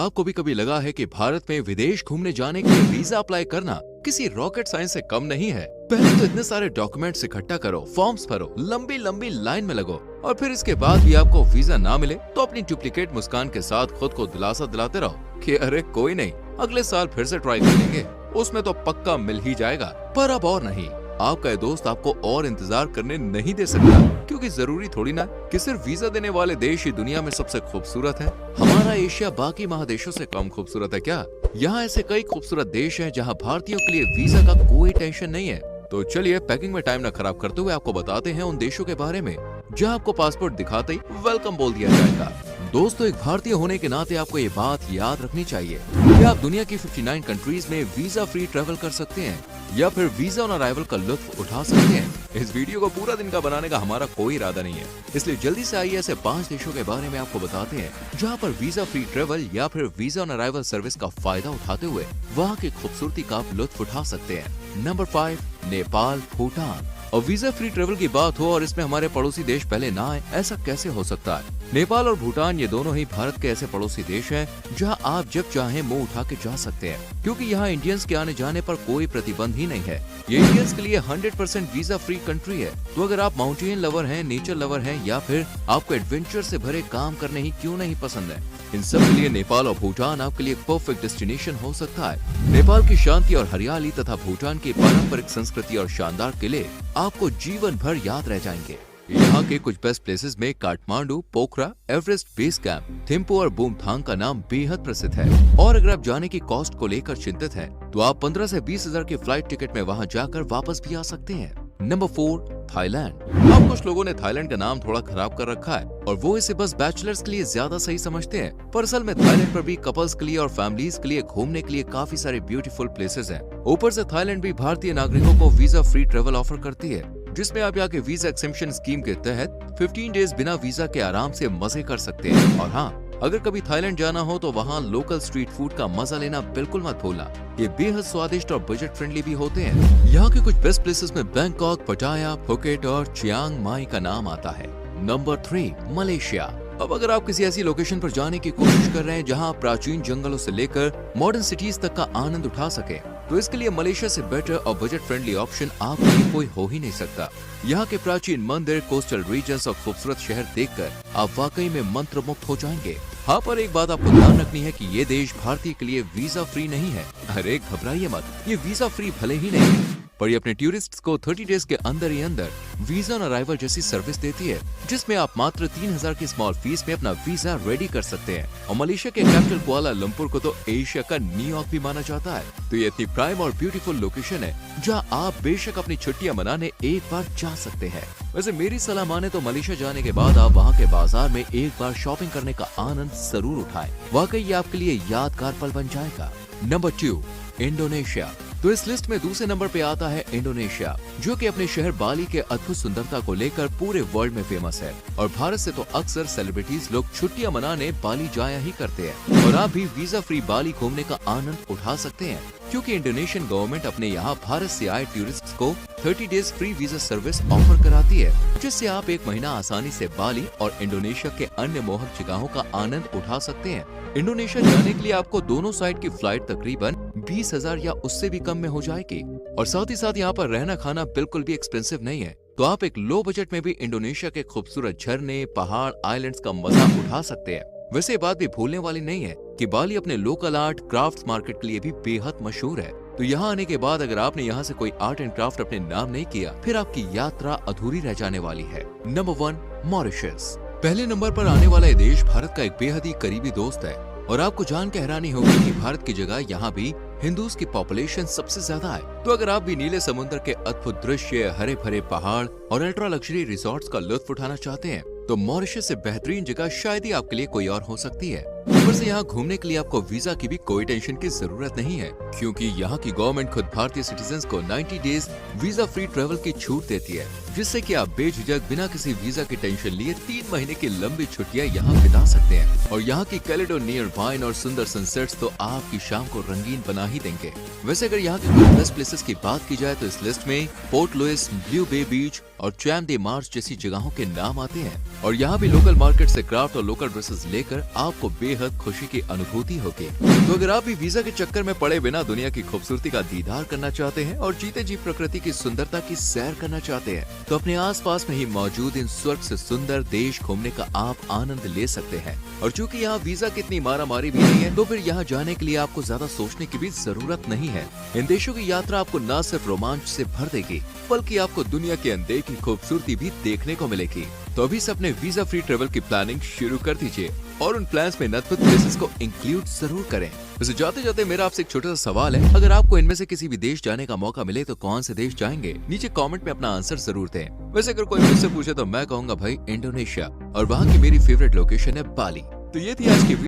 आपको भी कभी लगा है कि भारत में विदेश घूमने जाने के लिए वीजा अप्लाई करना किसी रॉकेट साइंस से कम नहीं है? पहले तो इतने सारे डॉक्यूमेंट्स इकट्ठा करो, फॉर्म्स भरो, लंबी लंबी लाइन में लगो और फिर इसके बाद भी आपको वीजा ना मिले तो अपनी डुप्लीकेट मुस्कान के साथ खुद को दिलासा दिलाते रहो कि अरे कोई नहीं, अगले साल फिर से ट्राई कर लेंगे, उसमें तो पक्का मिल ही जाएगा। पर अब और नहीं, आपका ये दोस्त आपको और इंतजार करने नहीं दे सकता, क्योंकि जरूरी थोड़ी ना कि सिर्फ वीजा देने वाले देश ही दुनिया में सबसे खूबसूरत है। हमारा एशिया बाकी महादेशों से कम खूबसूरत है क्या? यहाँ ऐसे कई खूबसूरत देश हैं जहाँ भारतीयों के लिए वीजा का कोई टेंशन नहीं है। तो चलिए पैकिंग में टाइम न खराब करते हुए आपको बताते हैं उन देशों के बारे में जहाँ आपको पासपोर्ट दिखाते ही वेलकम बोल दिया जाएगा। दोस्तों, एक भारतीय होने के नाते आपको ये बात याद रखनी चाहिए कि आप दुनिया की 59 कंट्रीज में वीजा फ्री ट्रेवल कर सकते हैं या फिर वीजा ऑन अराइवल का लुत्फ उठा सकते हैं। इस वीडियो को पूरा दिन का बनाने का हमारा कोई इरादा नहीं है, इसलिए जल्दी से आइए ऐसे 5 देशों के बारे में आपको बताते हैं जहां पर वीजा फ्री ट्रेवल या फिर वीजा ऑन अराइवल सर्विस का फायदा उठाते हुए वहां की खूबसूरती का आप लुत्फ उठा सकते हैं। नंबर 5, नेपाल, भूटान। और वीजा फ्री ट्रेवल की बात हो और इसमें हमारे पड़ोसी देश पहले ना आए, ऐसा कैसे हो सकता है? नेपाल और भूटान ये दोनों ही भारत के ऐसे पड़ोसी देश हैं जहां आप जब चाहें मुंह उठा के जा सकते हैं, क्योंकि यहाँ इंडियंस के आने जाने पर कोई प्रतिबंध ही नहीं है। ये इंडियंस के लिए 100% वीजा फ्री कंट्री है। तो अगर आप माउंटेन लवर हैं, नेचर लवर हैं या फिर आपको एडवेंचर से भरे काम करने ही क्यों नहीं पसंद है, इन सब के लिए नेपाल और भूटान आपके लिए परफेक्ट डेस्टिनेशन हो सकता है। नेपाल की शांति और हरियाली तथा भूटान की पारंपरिक संस्कृति और शानदार किले आपको जीवन भर याद रह जाएंगे। यहाँ के कुछ बेस्ट प्लेसेस में काठमांडू, पोखरा, एवरेस्ट बेस कैंप, थिम्पू और बूमथांग का नाम बेहद प्रसिद्ध है। और अगर आप जाने की कॉस्ट को लेकर चिंतित हैं, तो आप 15 से 20 हजार की फ्लाइट टिकट में वहाँ जाकर वापस भी आ सकते हैं। Number 4, Thailand. अब कुछ लोगों ने थाईलैंड का नाम थोड़ा खराब कर रखा है और वो इसे बस बैचलर्स के लिए ज्यादा सही समझते हैं, पर असल में थाईलैंड पर भी कपल्स के लिए और फैमिलीज के लिए घूमने के लिए काफी सारे ब्यूटीफुल प्लेसेस हैं। ऊपर से थाईलैंड भी भारतीय नागरिकों को वीजा फ्री ट्रेवल ऑफर करती है, जिसमें आप यहाँ के वीजा एक्सेम्पशन स्कीम के तहत 15 डेज बिना वीजा के आराम से मजे कर सकते हैं। और हाँ, अगर कभी थाईलैंड जाना हो तो वहाँ लोकल स्ट्रीट फूड का मजा लेना बिल्कुल मत भूलना, ये बेहद स्वादिष्ट और बजट फ्रेंडली भी होते हैं। यहाँ के कुछ बेस्ट प्लेसेस में बैंकॉक, पटाया, फुकेट और चियांग माई का नाम आता है। Number 3, Malaysia. अब अगर आप किसी ऐसी लोकेशन पर जाने की कोशिश कर रहे हैं जहाँ आप प्राचीन जंगलों से लेकर मॉडर्न सिटीज तक का आनंद उठा सके, तो इसके लिए मलेशिया से बेटर और बजट फ्रेंडली ऑप्शन आपके लिए कोई हो ही नहीं सकता। यहाँ के प्राचीन मंदिर, कोस्टल रीजन्स और खूबसूरत शहर देखकर आप वाकई में मंत्रमुग्ध हो जाएंगे। हाँ, पर एक बात आपको ध्यान रखनी है कि ये देश भारतीय के लिए वीजा फ्री नहीं है। अरे घबराइए मत, ये वीजा फ्री भले ही नहीं है, पर ये अपने टूरिस्ट्स को 30 डेज के अंदर ही अंदर वीजा ऑन अराइवल जैसी सर्विस देती है, जिसमें आप मात्र 3000 की स्मॉल फीस में अपना वीजा रेडी कर सकते हैं। और मलेशिया के कैपिटल कुआला लंपुर को तो एशिया का न्यूयॉर्क भी माना जाता है। तो ये इतनी प्राइम और ब्यूटीफुल लोकेशन है जहाँ आप बेशक अपनी छुट्टियाँ मनाने एक बार जा सकते हैं। वैसे मेरी सलाह माने तो मलेशिया जाने के बाद आप वहाँ के बाजार में एक बार शॉपिंग करने का आनंद जरूर उठाएं। वाकई ये आपके लिए यादगार पल बन जाएगा। Number 2, Indonesia. तो इस लिस्ट में दूसरे नंबर पे आता है इंडोनेशिया, जो कि अपने शहर बाली के अद्भुत सुंदरता को लेकर पूरे वर्ल्ड में फेमस है। और भारत से तो अक्सर सेलिब्रिटीज लोग छुट्टियां मनाने बाली जाया ही करते हैं। और आप भी वीजा फ्री बाली घूमने का आनंद उठा सकते हैं, क्योंकि इंडोनेशियन गवर्नमेंट अपने यहाँ भारत से आए टूरिस्ट्स को 30 days free visa service offer कराती है, जिससे आप 1 महीना आसानी से बाली और इंडोनेशिया के अन्य मोहक जगहों का आनंद उठा सकते हैं। इंडोनेशिया जाने के लिए आपको दोनों साइड की फ्लाइट तकरीबन 20,000 या उससे भी कम में हो जाएगी। और साथ ही साथ यहाँ पर रहना खाना बिल्कुल भी एक्सपेंसिव नहीं है, तो आप एक लो बजट में भी इंडोनेशिया के खूबसूरत झरने, पहाड़, आइलैंड्स का मजा उठा सकते हैं। वैसे ये बात भी भूलने वाली नहीं है कि बाली अपने लोकल आर्ट, क्राफ्ट्स मार्केट के लिए भी बेहद मशहूर है। तो यहाँ आने के बाद अगर आपने यहाँ से कोई आर्ट एंड क्राफ्ट अपने नाम नहीं किया, फिर आपकी यात्रा अधूरी रह जाने वाली है। Number 1, Mauritius. पहले नंबर पर आने वाला ये देश भारत का एक बेहद ही करीबी दोस्त है। और आपको जान के हैरानी होगी कि भारत की जगह यहाँ भी हिंदूज की पॉपुलेशन सबसे ज्यादा है। तो अगर आप भी नीले समुद्र के अद्भुत दृश्य, हरे भरे पहाड़ और अल्ट्रा लग्जरी रिसोर्ट्स का लुत्फ उठाना चाहते हैं, तो मॉरिशस से बेहतरीन जगह शायद ही आपके लिए कोई और हो सकती है। ऊपर से यहाँ घूमने के लिए आपको वीजा की भी कोई टेंशन की जरूरत नहीं है, क्योंकि यहाँ की गवर्नमेंट खुद भारतीय सिटीजन्स को 90 डेज वीजा फ्री ट्रेवल की छूट देती है, जिससे कि आप बेझिझक बिना किसी वीजा की टेंशन लिए 3 महीने की लंबी छुट्टियाँ यहाँ बिता सकते हैं। और यहाँ की कैलेडोनियन वाइन और सुंदर सनसेट्स तो आपकी शाम को रंगीन बना ही देंगे। वैसे अगर यहाँ के कुछ बेस्ट प्लेसेस की बात की जाए तो इस लिस्ट में पोर्ट लुइस, ब्लू बे बीच और चैम दे मार्च जैसी जगहों के नाम आते हैं। और यहाँ भी लोकल मार्केट से क्राफ्ट और लोकल ड्रेसेस लेकर आपको बेहद बेहद खुशी की अनुभूति होगी। तो अगर आप भी वीजा के चक्कर में पड़े बिना दुनिया की खूबसूरती का दीदार करना चाहते हैं और जीते जी प्रकृति की सुंदरता की सैर करना चाहते हैं, तो अपने आसपास में ही मौजूद इन स्वर्ग से सुंदर देश घूमने का आप आनंद ले सकते हैं। और चूंकि यहाँ वीजा की इतनी मारामारी भी नहीं है, तो फिर यहाँ जाने के लिए आपको ज्यादा सोचने की भी जरूरत नहीं है। इन देशों की यात्रा आपको न सिर्फ रोमांच से भर देगी, बल्कि आपको दुनिया की अनदेखी खूबसूरती भी देखने को मिलेगी। तो अभी से अपने वीजा फ्री ट्रेवल की प्लानिंग शुरू कर दीजिए और उन प्लान्स में अद्भुत प्लेसेस को इंक्लूड जरूर करें। वैसे जाते जाते मेरा आपसे एक छोटा सा सवाल है, अगर आपको इनमें से किसी भी देश जाने का मौका मिले तो कौन से देश जाएंगे? नीचे कमेंट में अपना आंसर जरूर दें। वैसे अगर कोई मुझसे पूछे तो मैं कहूंगा भाई इंडोनेशिया, और वहाँ की मेरी फेवरेट लोकेशन है बाली। तो ये थी आज की